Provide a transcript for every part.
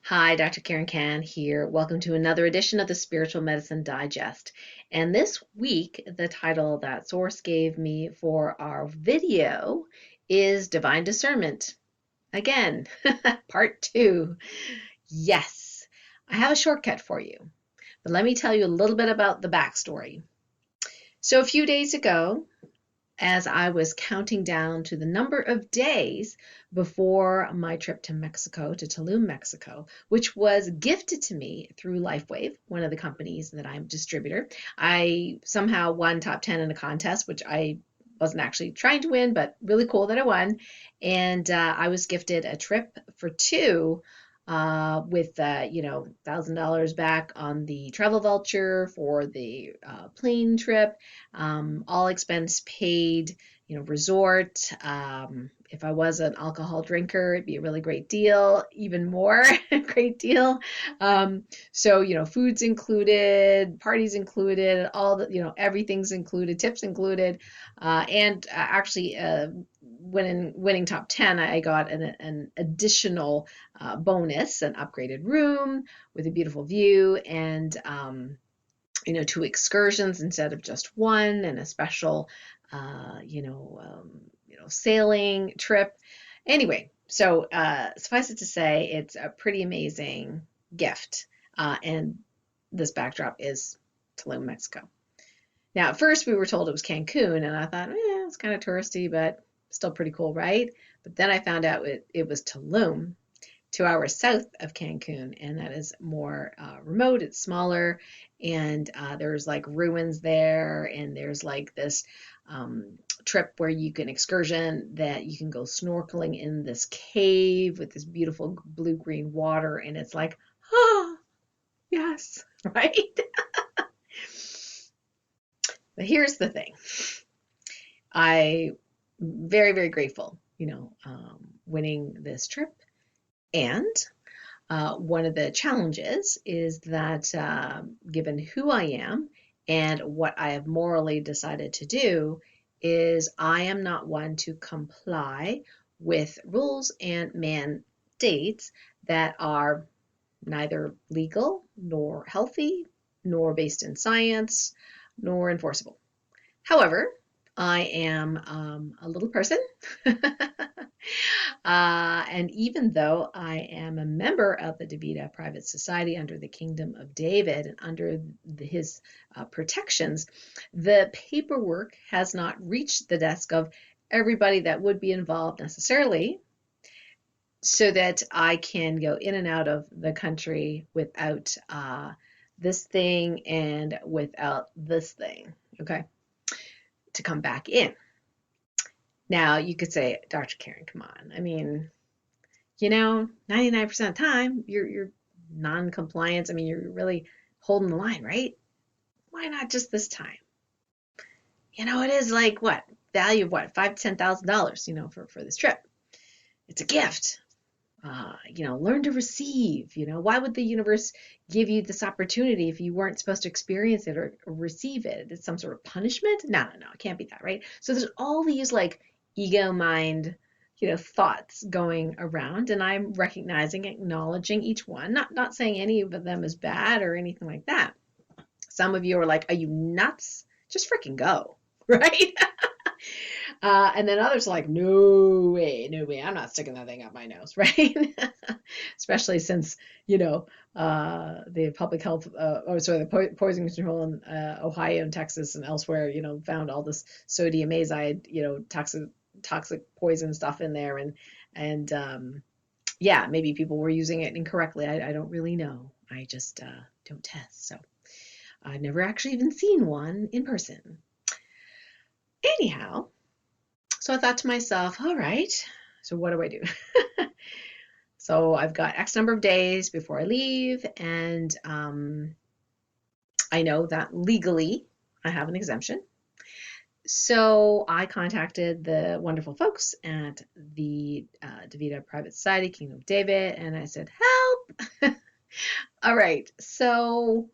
Hi, Dr. Karen Can here. Welcome to another edition of the Spiritual Medicine Digest. And this week, the title that Source gave me for our video is Divine Discernment. Again, part two. Yes, I have a shortcut for you, but let me tell you a little bit about the backstory. So a few days ago, as I was counting down to the number of days before my trip to Mexico, to Tulum, Mexico, which was gifted to me through LifeWave, one of the companies that I'm a distributor. I somehow won top 10 in a contest, which I wasn't actually trying to win, but really cool that I won. And I was gifted a trip for two with $1,000 back on the travel voucher for the plane trip, all expense paid, resort. If I was an alcohol drinker, it'd be a really great deal, even more great deal. Food's included, parties included, all the, everything's included, tips included, and actually winning top 10, I got an additional bonus, an upgraded room with a beautiful view, and two excursions instead of just one, and a special sailing trip. Anyway, so suffice it to say, it's a pretty amazing gift, and this backdrop is Tulum, Mexico. Now, at first we were told it was Cancun, and I thought, it's kind of touristy, but still pretty cool, right? But then I found out it was Tulum, 2 hours south of Cancun, and that is more remote. It's smaller, and there's like ruins there, and there's like this trip where you can excursion that you can go snorkeling in this cave with this beautiful blue-green water, and it's like, yes, right? But here's the thing. I'm very, very grateful, winning this trip. And one of the challenges is that given who I am and what I have morally decided to do, is I am not one to comply with rules and mandates that are neither legal nor healthy, nor based in science, nor enforceable. However, I am a little person. And even though I am a member of the Davida Private Society under the Kingdom of David and under his protections, the paperwork has not reached the desk of everybody that would be involved necessarily, so that I can go in and out of the country without this thing and without this thing, okay, to come back in. Now, you could say, Dr. Karen, come on. I mean, 99% of the time, you're non-compliant. I mean, you're really holding the line, right? Why not just this time? It is like what? Value of what? $5,000 to $10,000, for this trip. It's a gift. Learn to receive. Why would the universe give you this opportunity if you weren't supposed to experience it or receive it? It's some sort of punishment? No, it can't be that, right? So there's all these like ego mind, thoughts going around, and I'm recognizing, acknowledging each one, not saying any of them is bad or anything like that. Some of you are like, are you nuts? Just freaking go, right? And then others are like, no way, I'm not sticking that thing up my nose, right? Especially since, the public health, the poison control in Ohio and Texas and elsewhere, found all this sodium azide, toxic poison stuff in there. And maybe people were using it incorrectly. I don't really know. I just don't test. So I've never actually even seen one in person. Anyhow, so I thought to myself, all right, so what do I do? So I've got X number of days before I leave, and I know that legally I have an exemption. So I contacted the wonderful folks at the Davida Private Society, Kingdom of David, and I said, help! All right, so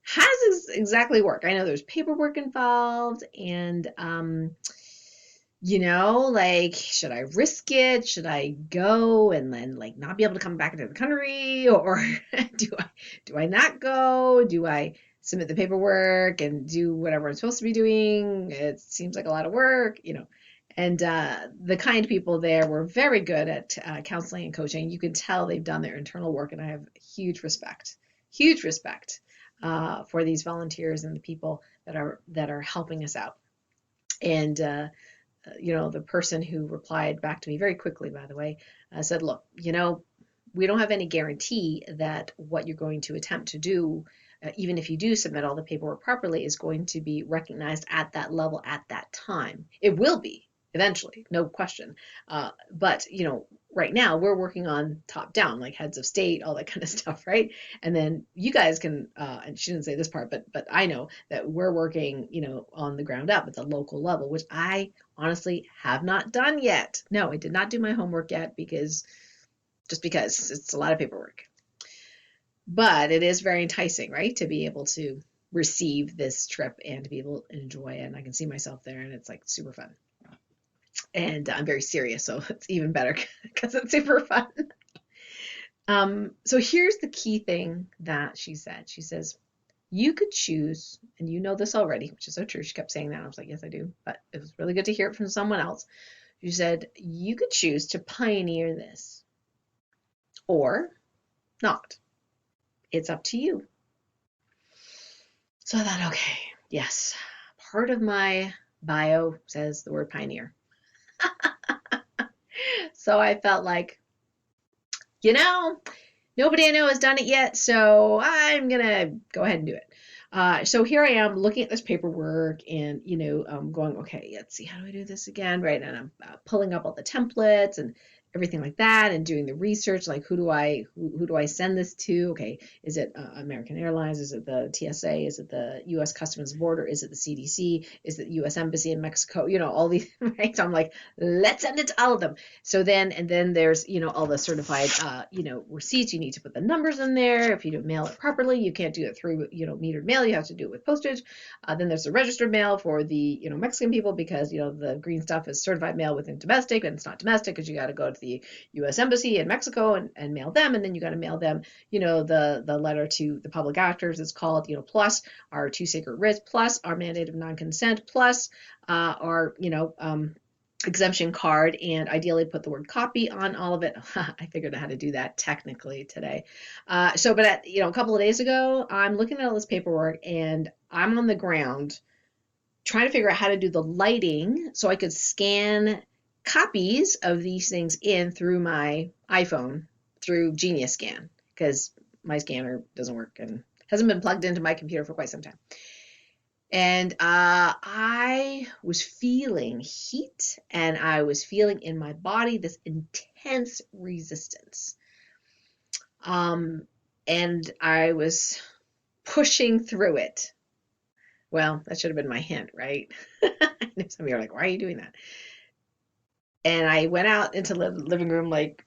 how does this exactly work? I know there's paperwork involved, and like, should I risk it? Should I go and then like not be able to come back into the country, or do I not go? Do I submit the paperwork and do whatever I'm supposed to be doing? It seems like a lot of work. And the kind people there were very good at counseling and coaching. You can tell they've done their internal work, and I have huge respect for these volunteers and the people that are helping us out. And the person who replied back to me very quickly, by the way, said, look, we don't have any guarantee that what you're going to attempt to do, even if you do submit all the paperwork properly, is going to be recognized at that level at that time. It will be eventually, no question. But right now we're working on top down, like heads of state, all that kind of stuff, right? And then you guys can, and she didn't say this part, but I know that we're working, on the ground up at the local level, which I honestly have not done yet. No, I did not do my homework yet because it's a lot of paperwork. But it is very enticing, right? To be able to receive this trip and to be able to enjoy it. And I can see myself there, and it's like super fun. And I'm very serious, so it's even better because it's super fun. So here's the key thing that she said. She says, you could choose, and you know this already, which is so true. She kept saying that. I was like, yes, I do. But it was really good to hear it from someone else. She said, you could choose to pioneer this or not. It's up to you. So I thought, okay, yes. Part of my bio says the word pioneer. So I felt like, nobody I know has done it yet, so I'm going to go ahead and do it. So here I am looking at this paperwork and, going, okay, let's see, how do I do this again? Right. And I'm pulling up all the templates and everything like that and doing the research, like who do I send this to? Okay, is it American Airlines? Is it the TSA? Is it the U.S. Customs and Border? Is it the CDC? Is it the U.S. Embassy in Mexico? All these, right? So I'm like, let's send it to all of them. So then there's, all the certified, receipts. You need to put the numbers in there. If you don't mail it properly, you can't do it through, metered mail. You have to do it with postage. Then there's the registered mail for the, Mexican people because, the green stuff is certified mail within domestic, and it's not domestic because you got to go to the U.S. Embassy in Mexico and mail them, and then you got to mail them, the letter to the public actors. It's called, plus our 2 sacred writs, plus our mandate of non-consent, plus our, exemption card, and ideally put the word copy on all of it. I figured out how to do that technically today. But a couple of days ago, I'm looking at all this paperwork and I'm on the ground trying to figure out how to do the lighting so I could scan copies of these things in through my iPhone through Genius Scan because my scanner doesn't work and hasn't been plugged into my computer for quite some time. And I was feeling heat, and I was feeling in my body this intense resistance. And I was pushing through it. Well, that should have been my hint, right? Some of you are like, why are you doing that? And I went out into the living room like,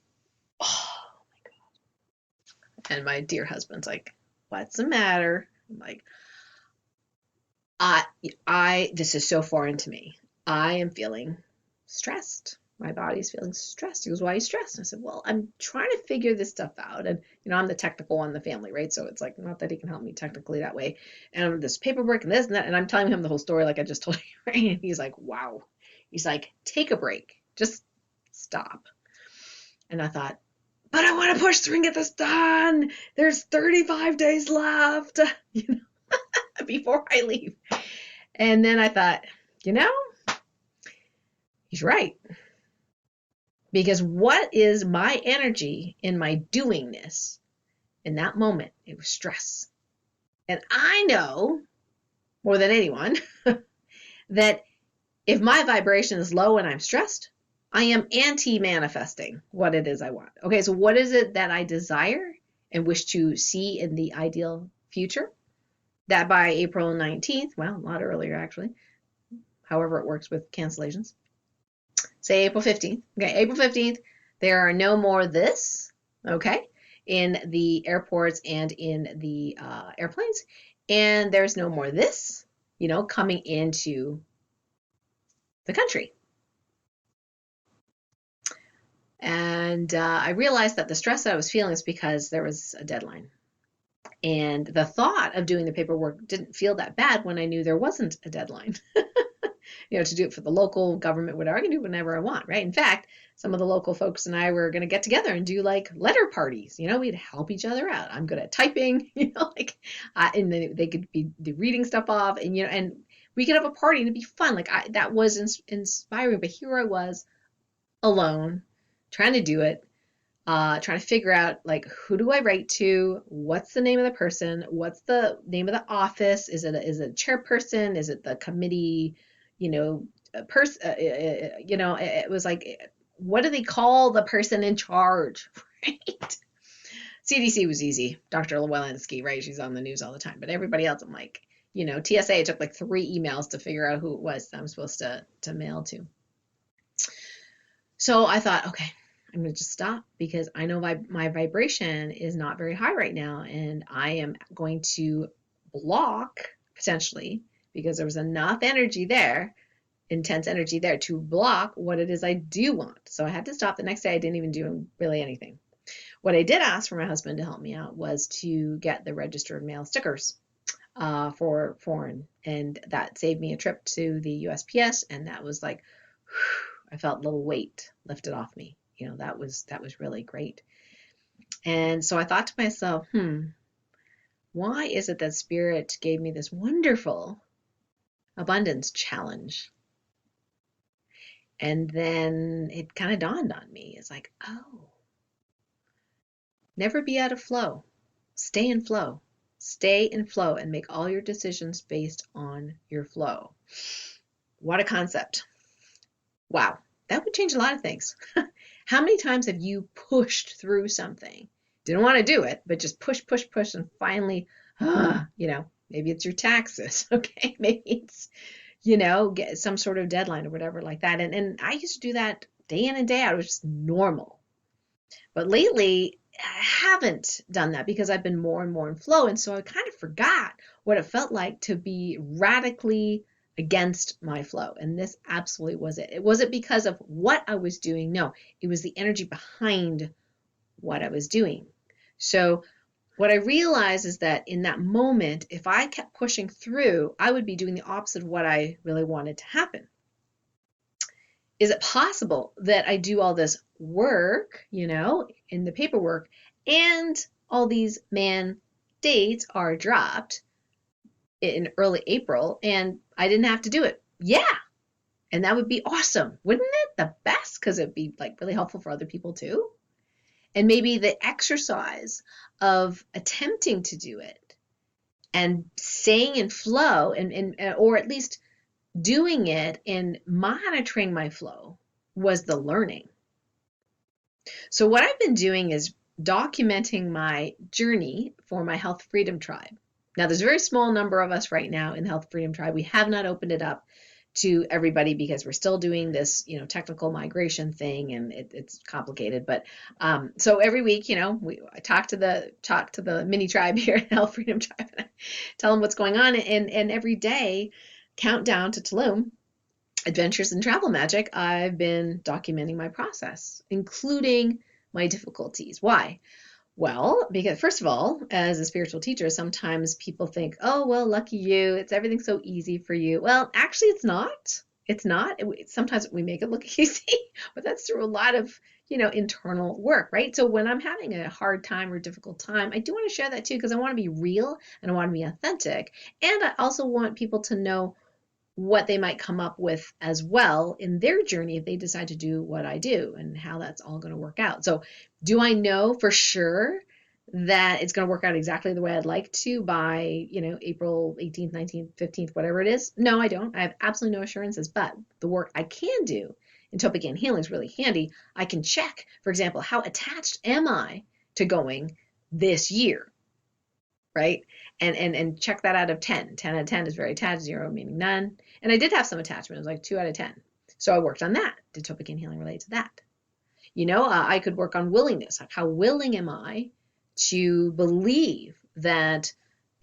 oh my God. And my dear husband's like, what's the matter? I'm like, this is so foreign to me. I am feeling stressed. My body's feeling stressed. He goes, why are you stressed? And I said, well, I'm trying to figure this stuff out. And, I'm the technical one in the family, right? So it's like, not that he can help me technically that way. And this paperwork and this and that. And I'm telling him the whole story like I just told you, right? And he's like, wow. He's like, take a break. Just stop. And I thought, but I want to push through and get this done. There's 35 days left, before I leave. And then I thought, he's right. Because what is my energy in my doing this? In that moment, it was stress. And I know more than anyone that if my vibration is low and I'm stressed, I am anti-manifesting what it is I want. Okay, so what is it that I desire and wish to see in the ideal future? That by April 19th, well, a lot earlier actually, however it works with cancellations, say April 15th. Okay, April 15th, there are no more this, okay, in the airports and in the airplanes. And there's no more this, coming into the country. And I realized that the stress that I was feeling is because there was a deadline. And the thought of doing the paperwork didn't feel that bad when I knew there wasn't a deadline. To do it for the local government, whatever. I can do whenever I want, right? In fact, some of the local folks and I were going to get together and do like letter parties. We'd help each other out. I'm good at typing, and then they could be reading stuff off, and we could have a party and it'd be fun. That was inspiring. But here I was alone, trying to do it, trying to figure out who do I write to? What's the name of the person? What's the name of the office? Is it a chairperson? Is it the committee? It was like, what do they call the person in charge, right? CDC was easy. Dr. Llewellynski, right? She's on the news all the time. But everybody else, I'm like, TSA, it took like 3 emails to figure out who it was that I'm supposed to mail to. So I thought, okay, I'm going to just stop because I know my vibration is not very high right now, and I am going to block, potentially, because there was enough energy there, intense energy there, to block what it is I do want. So I had to stop. The next day I didn't even do really anything. What I did ask for my husband to help me out was to get the registered mail stickers for foreign, and that saved me a trip to the USPS, and that was like, whew, I felt a little weight lifted off me. That was really great. And so I thought to myself, why is it that Spirit gave me this wonderful abundance challenge? And then it kind of dawned on me. It's like, oh, never be out of flow. Stay in flow. Stay in flow and make all your decisions based on your flow. What a concept. Wow, that would change a lot of things. How many times have you pushed through something? Didn't want to do it, but just push, and finally, maybe it's your taxes, okay? Maybe it's, get some sort of deadline or whatever like that. And I used to do that day in and day out. It was just normal. But lately, I haven't done that because I've been more and more in flow. And so I kind of forgot what it felt like to be radically against my flow. And this absolutely was it. It wasn't because of what I was doing. No, it was the energy behind what I was doing. So what I realized is that in that moment, if I kept pushing through, I would be doing the opposite of what I really wanted to happen. Is it possible that I do all this work, in the paperwork, and all these mandates are dropped in early April and I didn't have to do it? Yeah. And that would be awesome. Wouldn't it? The best, because it'd be really helpful for other people too. And maybe the exercise of attempting to do it and staying in flow and or at least doing it and monitoring my flow was the learning. So what I've been doing is documenting my journey for my Health Freedom Tribe. Now, there's a very small number of us right now in the Health Freedom Tribe. We have not opened it up to everybody because we're still doing this, technical migration thing, and it's complicated. But so every week, I talk to the mini tribe here at Health Freedom Tribe, and I tell them what's going on, and every day, countdown to Tulum, Adventures in Travel Magic, I've been documenting my process, including my difficulties. Why? Well, because first of all, as a spiritual teacher, sometimes people think, oh, well, lucky you, everything's so easy for you. Well, actually, it's not. It's not. Sometimes we make it look easy, but that's through a lot of, internal work, right? So when I'm having a hard time or difficult time, I do want to share that too, because I want to be real and I want to be authentic. And I also want people to know what they might come up with as well in their journey if they decide to do what I do, and how that's all going to work out. So do I know for sure that it's going to work out exactly the way I'd like to by, April 18th, 19th, 15th, whatever it is? No, I don't. I have absolutely no assurances, but the work I can do in Topic Healing is really handy. I can check, for example, how attached am I to going this year? Right? And check that out of 10. 10 out of 10 is very attached, 0 meaning none. And I did have some attachment. It was like 2 out of 10. So I worked on that. Did Topic Healing relate to that? I could work on willingness. How willing am I to believe that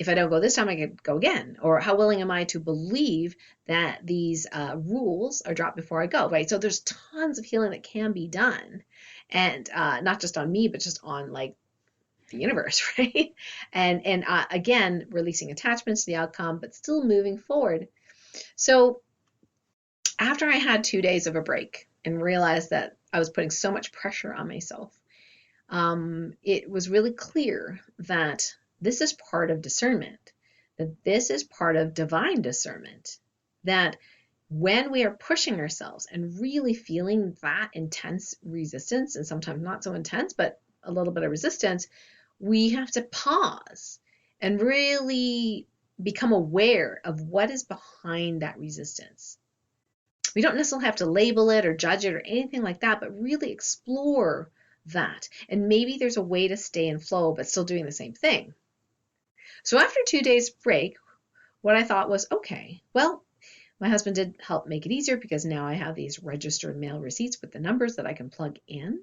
if I don't go this time, I could go again. Or how willing am I to believe that these rules are dropped before I go, right? So there's tons of healing that can be done, and not just on me, but just on like the universe, right? And again, releasing attachments to the outcome, but still moving forward. So after I had 2 days of a break and realized that I was putting so much pressure on myself, it was really clear that this is part of discernment, that this is part of divine discernment, that when we are pushing ourselves and really feeling that intense resistance, and sometimes not so intense, but a little bit of resistance, we have to pause and really become aware of what is behind that resistance. We don't necessarily have to label it or judge it or anything like that, but really explore that. And maybe there's a way to stay in flow, but still doing the same thing. So after 2 days break, what I thought was, okay, well, my husband did help make it easier because now I have these registered mail receipts with the numbers that I can plug in.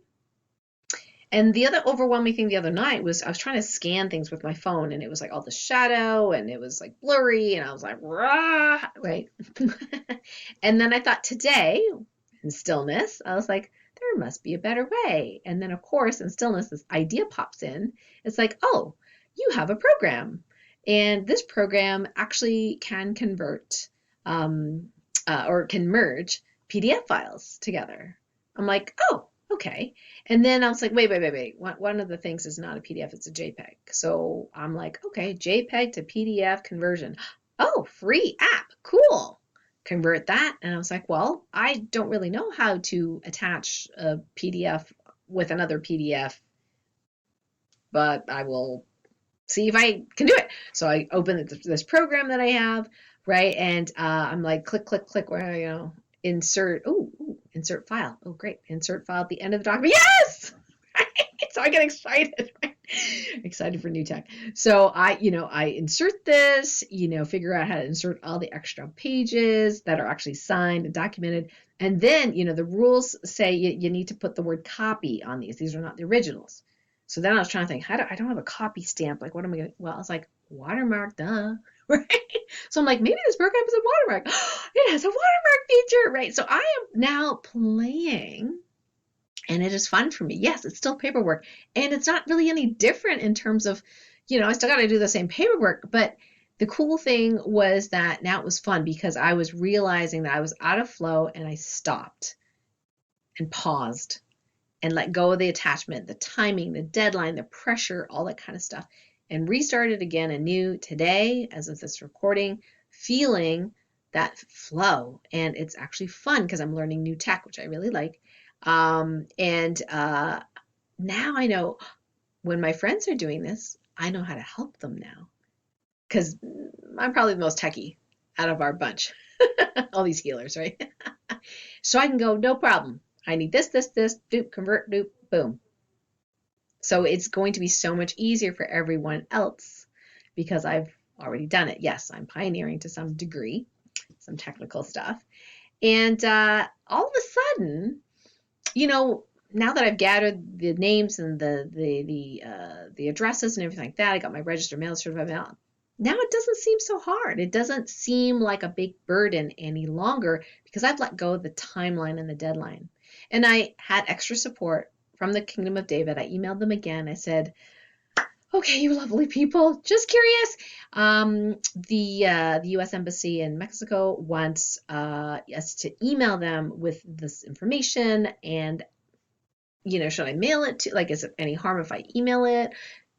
And the other overwhelming thing the other night was I was trying to scan things with my phone, and it was like all the shadow and it was like blurry, and I was like, rah, right? And then I thought today, in stillness, I was like, there must be a better way. And then, of course, in stillness, this idea pops in. It's like, oh, you have a program. And this program actually can convert or can merge PDF files together. I'm like, oh, okay. And then I was like, wait. One of the things is not a PDF, it's a JPEG. So I'm like, okay, JPEG to PDF conversion. Oh, free app, cool. Convert that. And I was like, well, I don't really know how to attach a PDF with another PDF, but I will see if I can do it. So I open this program that I have, right? And I'm like, click, where, insert, insert file. Oh, great. Insert file at the end of the document. Yes! So I get excited, right? Excited for new tech. So I insert this, figure out how to insert all the extra pages that are actually signed and documented. And then, the rules say you need to put the word copy on these. These are not the originals. So then I was trying to think, I don't have a copy stamp. Like, what am I going to, well, I was like, watermark, duh, right? So I'm like, maybe this program is a watermark. It has a watermark feature, right? So I am now playing, and it is fun for me. Yes, it's still paperwork, and it's not really any different in terms of, I still got to do the same paperwork, but the cool thing was that now it was fun because I was realizing that I was out of flow, and I stopped and paused and let go of the attachment, the timing, the deadline, the pressure, all that kind of stuff, and restarted again anew today as of this recording, feeling that flow. And it's actually fun because I'm learning new tech, which I really like. Now I know when my friends are doing this, I know how to help them now because I'm probably the most techie out of our bunch, all these healers, right? So I can go, no problem. I need this, doop, convert, doop, boom. So it's going to be so much easier for everyone else because I've already done it. Yes, I'm pioneering to some degree, some technical stuff. And all of a sudden, now that I've gathered the names and the addresses and everything like that, I got my registered mail, certified mail. Now it doesn't seem so hard. It doesn't seem like a big burden any longer because I've let go of the timeline and the deadline. And I had extra support from the Kingdom of David. I emailed them again. I said, okay, you lovely people, just curious. The U.S. Embassy in Mexico wants us to email them with this information, and should I mail it to? Like, is it any harm if I email it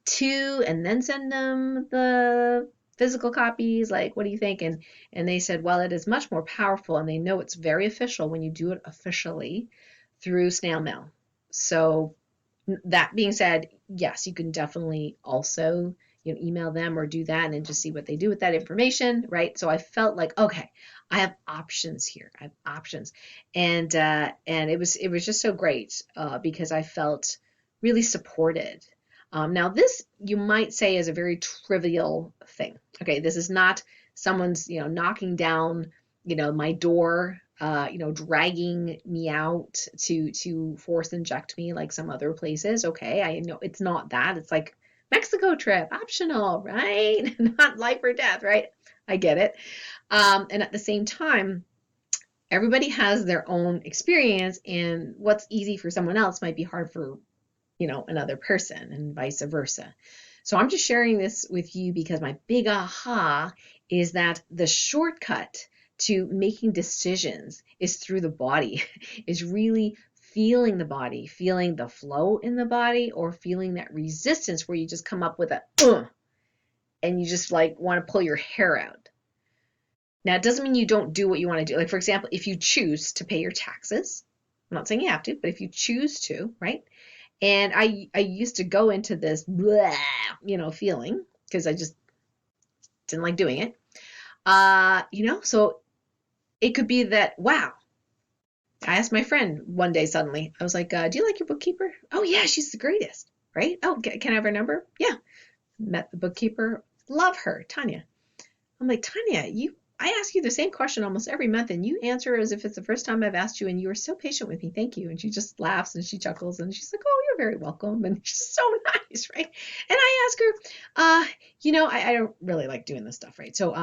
to and then send them the physical copies? Like, what do you think? And they said, well, it is much more powerful, and they know it's very official when you do it officially through snail mail. So that being said, yes, you can definitely also email them or do that and just see what they do with that information, right? So I felt like, okay, I have options here. I have options, and it was just so great because I felt really supported. Now this, you might say, is a very trivial thing. Okay, this is not someone's knocking down my door, dragging me out to force inject me like some other places. Okay, I know it's not that. It's like Mexico trip, optional, right? Not life or death, right? I get it. And at the same time, everybody has their own experience, and what's easy for someone else might be hard for, another person, and vice versa. So I'm just sharing this with you because my big aha is that the shortcut to making decisions is through the body, is really feeling the body, feeling the flow in the body, or feeling that resistance where you just come up with a and you just like want to pull your hair out. Now, it doesn't mean you don't do what you want to do. Like, for example, if you choose to pay your taxes, I'm not saying you have to, but if you choose to, right? And I used to go into this blah, feeling because I just didn't like doing it. So it could be that, wow, I asked my friend one day suddenly, I was like, do you like your bookkeeper? Oh, yeah, she's the greatest, right? Oh, can I have her number? Yeah. Met the bookkeeper. Love her, Tanya. I'm like, Tanya, I ask you the same question almost every month, and you answer as if it's the first time I've asked you, and you are so patient with me. Thank you. And she just laughs and she chuckles and she's like, oh, you're very welcome. And she's so nice, right? And I ask her, I don't really like doing this stuff, right? So,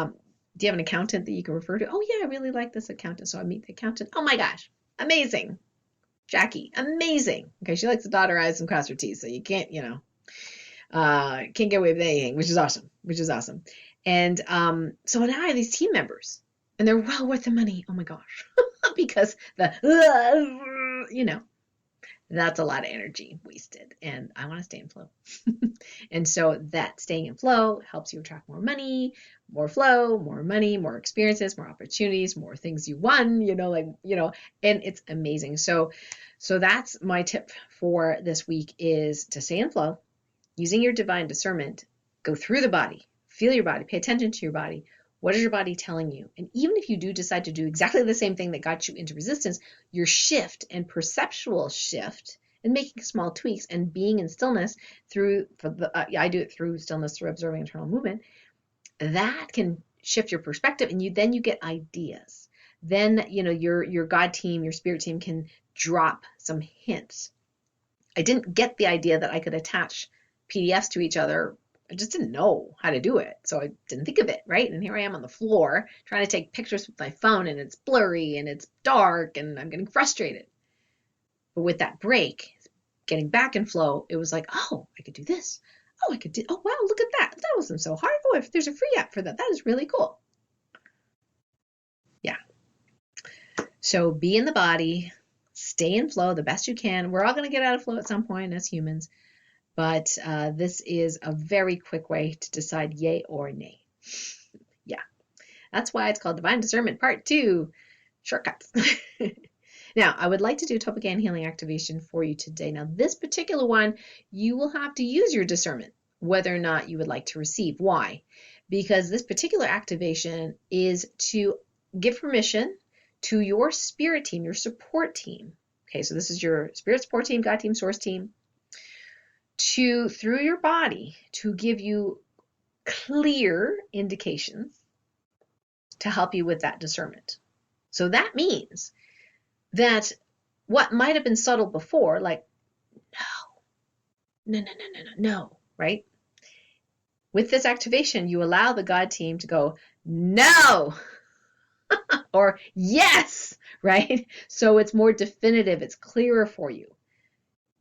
do you have an accountant that you can refer to? Oh, yeah, I really like this accountant. So I meet the accountant. Oh my gosh, amazing. Jackie, amazing. Okay, she likes to dot her I's and cross her T's, so you can't, can't get away with anything, which is awesome. And so now I have these team members, and they're well worth the money. Oh my gosh, because that's a lot of energy wasted, and I want to stay in flow. And so that staying in flow helps you attract more money, more flow, more money, more experiences, more opportunities, more things you won, and it's amazing. So that's my tip for this week, is to stay in flow, using your divine discernment. Go through the body, feel your body, pay attention to your body. What is your body telling you? And even if you do decide to do exactly the same thing that got you into resistance, your shift and perceptual shift and making small tweaks and being in stillness I do it through stillness, through observing internal movement, that can shift your perspective, and then you get ideas. Then, your God team, your spirit team can drop some hints. I didn't get the idea that I could attach PDFs to each other. I just didn't know how to do it. So I didn't think of it, right? And here I am on the floor trying to take pictures with my phone, and it's blurry and it's dark and I'm getting frustrated. But with that break, getting back in flow, it was like, oh, I could do this. Oh, oh, wow, look at that. That wasn't so hard. Oh, if there's a free app for that, that is really cool. Yeah. So be in the body, stay in flow the best you can. We're all going to get out of flow at some point as humans. But this is a very quick way to decide yay or nay. Yeah, that's why it's called Divine Discernment Part 2, Shortcuts. Now, I would like to do Topican Healing Activation for you today. Now, this particular one, you will have to use your discernment whether or not you would like to receive. Why? Because this particular activation is to give permission to your spirit team, your support team. Okay, so this is your spirit support team, God team, source team, through your body, to give you clear indications to help you with that discernment. So that means that what might have been subtle before, like, no, right? With this activation, you allow the God team to go, no, or yes, right? So it's more definitive, it's clearer for you.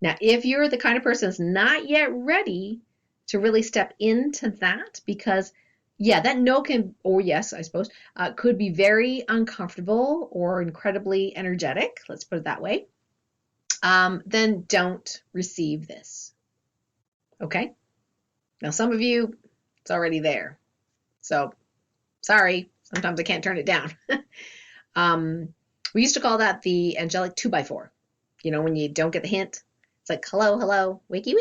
Now, if you're the kind of person that's not yet ready to really step into that, because, yeah, that no can, or yes, I suppose, could be very uncomfortable or incredibly energetic, let's put it that way, then don't receive this. Okay? Now, some of you, it's already there. So, sorry, sometimes I can't turn it down. We used to call that the angelic 2x4. When you don't get the hint, it's like, hello, wakey,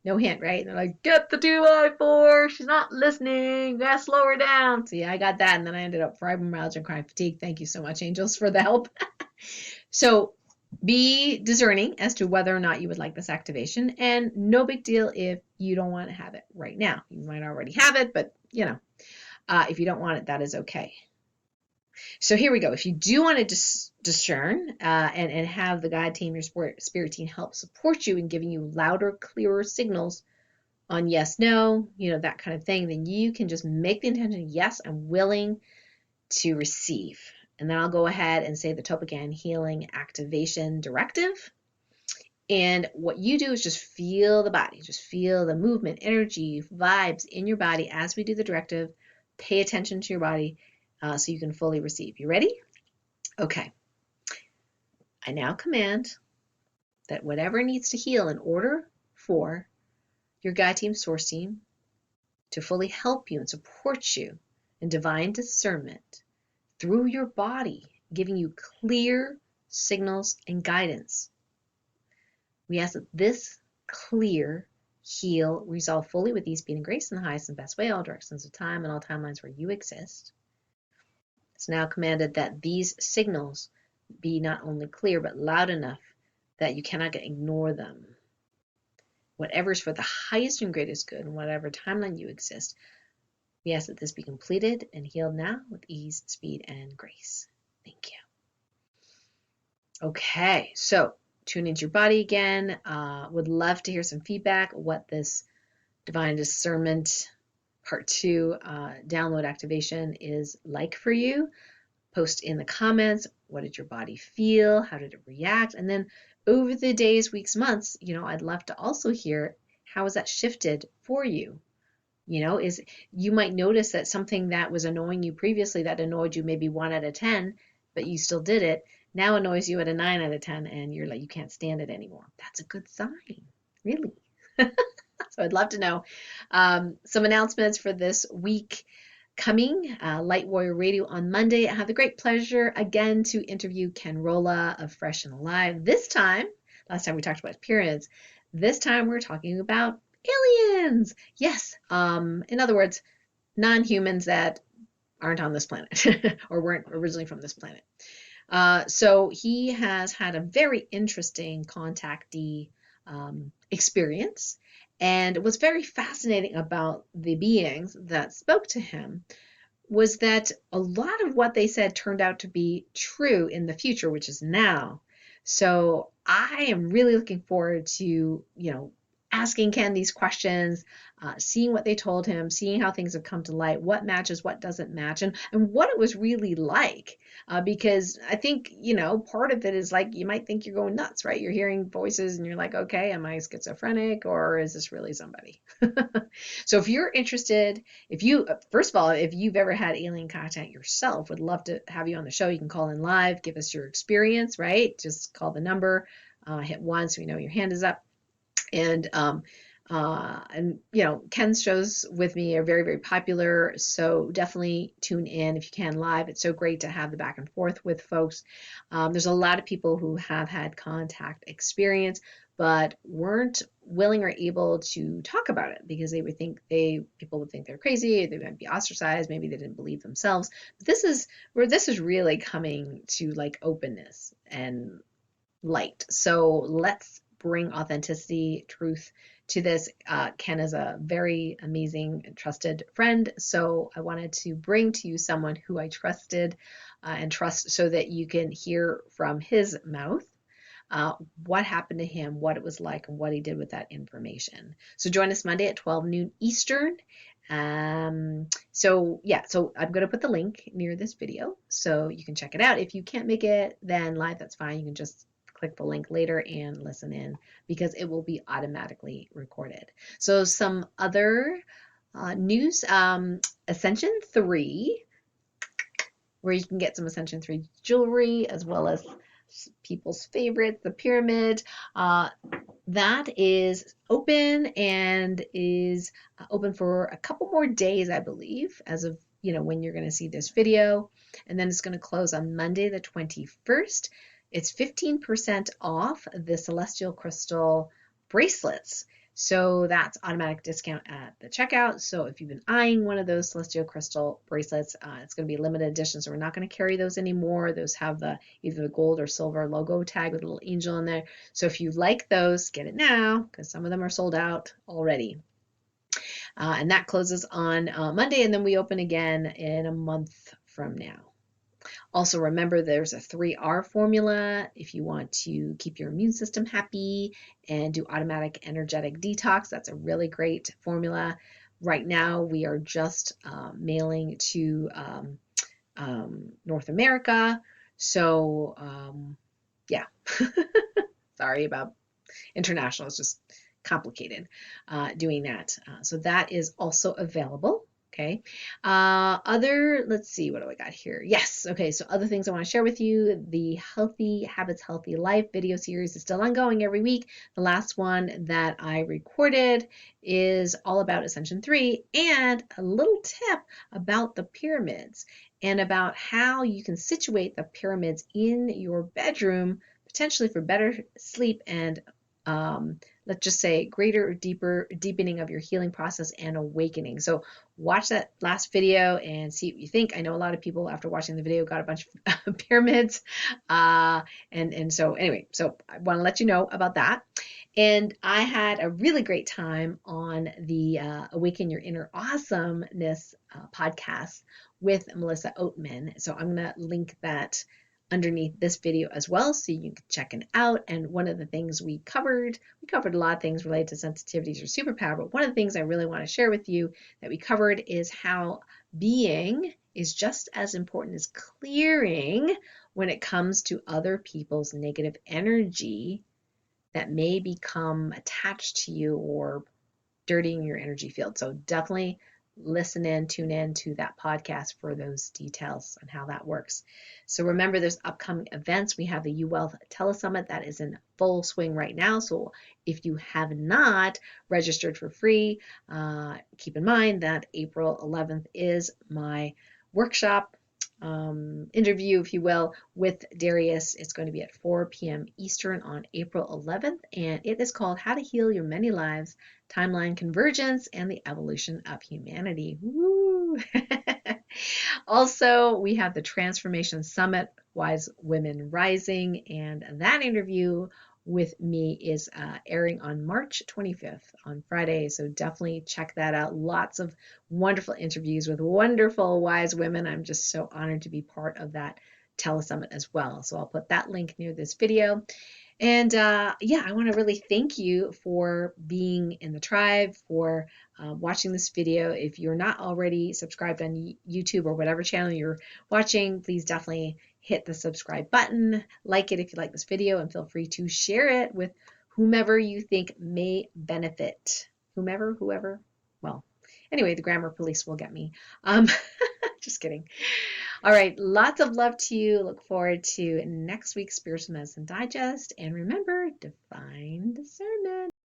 no hint, right? And they're like, get the 2x4, she's not listening, gotta slow her down. So yeah, I got that, and then I ended up fibromyalgia and chronic fatigue. Thank you so much, angels, for the help. So be discerning as to whether or not you would like this activation, and no big deal if you don't want to have it right now. You might already have it, but if you don't want it, that is okay. So here we go. If you do want to discern and have the God team, your spirit team, help support you in giving you louder, clearer signals on yes, no, that kind of thing, then you can just make the intention, yes, I'm willing to receive. And then I'll go ahead and say the Topican Healing Activation Directive. And what you do is just feel the body, just feel the movement, energy, vibes in your body as we do the directive. Pay attention to your body so you can fully receive. You ready? Okay. I now command that whatever needs to heal in order for your guide team, source team, to fully help you and support you in divine discernment through your body, giving you clear signals and guidance. We ask that this clear, heal, resolve fully with ease, speed, and grace in the highest and best way, all directions of time and all timelines where you exist. It's now commanded that these signals be not only clear but loud enough that you cannot ignore them. Whatever is for the highest and greatest good in whatever timeline you exist, we ask that this be completed and healed now with ease, speed, and grace. Thank you. Okay, so tune into your body again. Would love to hear some feedback, what this Divine Discernment Part 2 download activation is like for you. Post in the comments, what did your body feel? How did it react? And then over the days, weeks, months, I'd love to also hear how has that shifted for you? You might notice that something that was annoying you previously that annoyed you maybe 1 out of 10, but you still did it, now annoys you at a 9 out of 10 and you're like, you can't stand it anymore. That's a good sign, really. So I'd love to know. Some announcements for this week coming. Light Warrior Radio on Monday. I have the great pleasure again to interview Ken Rolla of Fresh and Alive. This time, last time we talked about pyramids, this time we're talking about aliens. Yes. In other words, non-humans that aren't on this planet or weren't originally from this planet. So he has had a very interesting contactee experience. And what's very fascinating about the beings that spoke to him was that a lot of what they said turned out to be true in the future, which is now. So I am really looking forward to, asking Ken these questions, seeing what they told him, seeing how things have come to light, what matches, what doesn't match, and what it was really like. Because I think, part of it is like, you might think you're going nuts, right? You're hearing voices and you're like, okay, am I schizophrenic or is this really somebody? So if you're interested, first of all, if you've ever had alien contact yourself, would love to have you on the show. You can call in live, give us your experience, right? Just call the number, hit 1 so we know your hand is up. And Ken's shows with me are very, very popular. So definitely tune in if you can live. It's so great to have the back and forth with folks. There's a lot of people who have had contact experience, but weren't willing or able to talk about it because people would think they're crazy, they might be ostracized, maybe they didn't believe themselves. But this is where this is really coming to like openness and light. So let's bring authenticity, truth to this. Ken is a very amazing and trusted friend. So I wanted to bring to you someone who I trusted and trust so that you can hear from his mouth what happened to him, what it was like, and what he did with that information. So join us Monday at 12 noon Eastern. So I'm going to put the link near this video so you can check it out. If you can't make it then live, that's fine. You can just click the link later and listen in because it will be automatically recorded. So some other news, Ascension 3, where you can get some Ascension 3 jewelry as well as people's favorites, the pyramid. That is open and is open for a couple more days, I believe, as of when you're going to see this video. And then it's going to close on Monday the 21st. It's 15% off the Celestial Crystal bracelets. So that's automatic discount at the checkout. So if you've been eyeing one of those Celestial Crystal bracelets, it's going to be a limited edition. So we're not going to carry those anymore. Those have either the gold or silver logo tag with a little angel in there. So if you like those, get it now because some of them are sold out already. And that closes on Monday, and then we open again in a month from now. Also, remember there's a 3R formula if you want to keep your immune system happy and do automatic energetic detox. That's a really great formula. Right now, we are just mailing to North America. So, yeah, sorry about international. It's just complicated doing that. So that is also available. Okay. Let's see, what do I got here? Yes. Okay. So other things I want to share with you. The Healthy Habits, Healthy Life video series is still ongoing every week. The last one that I recorded is all about Ascension 3 and a little tip about the pyramids and about how you can situate the pyramids in your bedroom, potentially for better sleep and let's just say greater, deeper deepening of your healing process and awakening. So watch that last video and see what you think. I know a lot of people after watching the video got a bunch of pyramids. And so anyway, so I want to let you know about that. And I had a really great time on the Awaken Your Inner Awesomeness podcast with Melissa Oatman. So I'm going to link that underneath this video as well, so you can check it out. And one of the things we covered a lot of things related to sensitivities or superpower, but one of the things I really want to share with you that we covered is how being is just as important as clearing when it comes to other people's negative energy that may become attached to you or dirtying your energy field. So definitely tune in to that podcast for those details on how that works. So remember, there's upcoming events. We have the UWealth Telesummit that is in full swing right now. So if you have not registered for free, keep in mind that April 11th is my workshop interview, if you will, with Darius. It's going to be at 4 p.m. Eastern on April 11th, and it is called How to Heal Your Many Lives, Timeline Convergence, and the Evolution of Humanity. Woo! Also, we have the Transformation Summit, Wise Women Rising, and that interview with me is airing on March 25th on Friday. So definitely check that out. Lots of wonderful interviews with wonderful wise women. I'm just so honored to be part of that telesummit as well. So I'll put that link near this video. And yeah, I want to really thank you for being in the tribe, for watching this video. If you're not already subscribed on YouTube or whatever channel you're watching, please definitely hit the subscribe button, like it if you like this video, and feel free to share it with whomever you think may benefit. Whoever. Well, anyway, the grammar police will get me. Just kidding. All right, lots of love to you. Look forward to next week's Spiritual Medicine Digest. And remember, divine discernment.